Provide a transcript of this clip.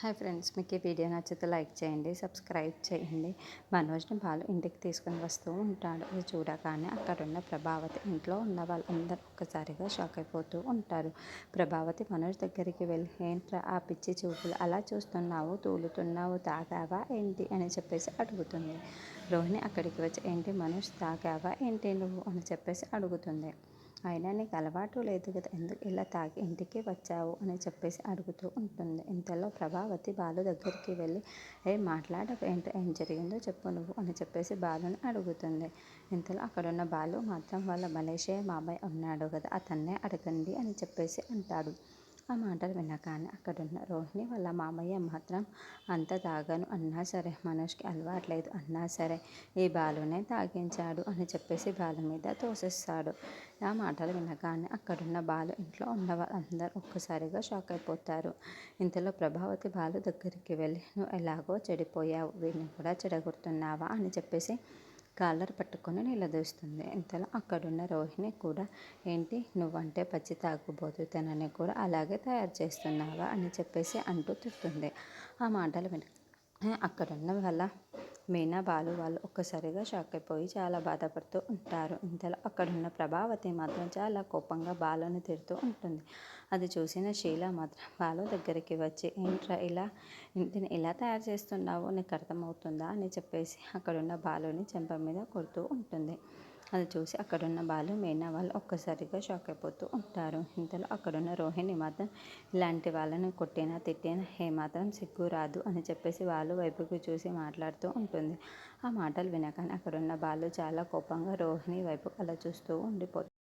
Hi friends, మీకు ఈ video నచ్చితే లైక్ చేయండి, సబ్స్క్రైబ్ చేయండి. మనోజ్ని బాలు ఇంటికి తీసుకొని వస్తూ ఉంటాడు. అది చూడగానే అక్కడున్న ప్రభావతి, ఇంట్లో ఉన్న వాళ్ళందరూ ఒక్కసారిగా షాక్ అయిపోతూ ఉంటారు. ప్రభావతి మనోజ్ దగ్గరికి వెళ్ళి, ఏంట్రా ఆ పిచ్చి చూపులు, అలా చూస్తున్నావు, తూలుతున్నావు, తాగావా ఏంటి అని చెప్పేసి అడుగుతుంది. రోహిణి అక్కడికి వచ్చి, ఏంటి మనోజ్, తాగావా ఏంటి నువ్వు అని చెప్పేసి అడుగుతుంది. అయినా నీకు అలవాటు లేదు కదా, ఎందుకు ఇలా తాగి ఇంటికి వచ్చావు అని చెప్పేసి అడుగుతూ ఉంటుంది. ఇంతలో ప్రభావతి బాలు దగ్గరికి వెళ్ళి, మాట్లాడవేంటి, ఏం జరిగిందో చెప్పు నువ్వు అని చెప్పేసి బాలుని అడుగుతుంది. ఇంతలో అక్కడున్న బాలు మాత్రం వాళ్ళ మలేషియా మామయ్య ఉన్నాడు కదా, అతన్నే అడగండి అని చెప్పేసి అంటాడు. ఆ మాటలు వినగానే అక్కడున్న రోహిణి వాళ్ళ మామయ్య మాత్రం, అంత తాగను అన్నా సరే, మనోజ్కి అలవాట్లేదు అన్నా సరే, ఈ బాలునే తాగించాడు అని చెప్పేసి బాలు మీద తోసేస్తాడు. ఆ మాటలు వినగానే అక్కడున్న బాలు ఇంట్లో ఉన్న వాళ్ళందరూ ఒక్కసారిగా షాక్ అయిపోతారు. ఇంతలో ప్రభావతి బాలు దగ్గరికి వెళ్ళి, నువ్వు ఎలాగో చెడిపోయావు, వీడిని కూడా చెడగొడుతున్నావా అని చెప్పేసి కాలర్ పట్టుకొని నిలదీస్తుంది. ఇంతలో అక్కడున్న రోహిణి కూడా, ఏంటి నువ్వంటే పచ్చి తాగుబోతు, తనని కూడా అలాగే తయారు చేస్తున్నావా అని చెప్పేసి అంటూ తిడుతుంది. ఆ మాటలు విన అక్కడున్న వాళ్ళ మీనా బాలు వాళ్ళు ఒక్కసారిగా షాక్ అయిపోయి చాలా బాధపడుతూ ఉంటారు. ఇంతలో అక్కడున్న ప్రభావతి మాత్రం చాలా కోపంగా బాలుని తిడుతూ ఉంటుంది. అది చూసిన షీల మాత్రం బాలు దగ్గరికి వచ్చి, ఏంట్రా ఇంటిని ఇలా తయారు చేస్తున్నావు, నీకు అర్థమవుతుందా అని చెప్పేసి అక్కడున్న బాలుని చెంప మీద కొడుతూ ఉంటుంది. అది చూసి అక్కడున్న బాలు మీనా వాళ్ళు ఒక్కసారిగా షాక్ అయిపోతూ ఉంటారు. ఇంతలో అక్కడున్న రోహిణి మాత్రం, ఇలాంటి వాళ్ళని కొట్టినా తిట్టినా ఏమాత్రం సిగ్గు రాదు అని చెప్పేసి బాలు వైపుకి చూసి మాట్లాడుతూ ఉంటుంది. ఆ మాటలు వినగానే అక్కడున్న బాలు చాలా కోపంగా రోహిణి వైపు అలా చూస్తూ ఉండిపోతుంది.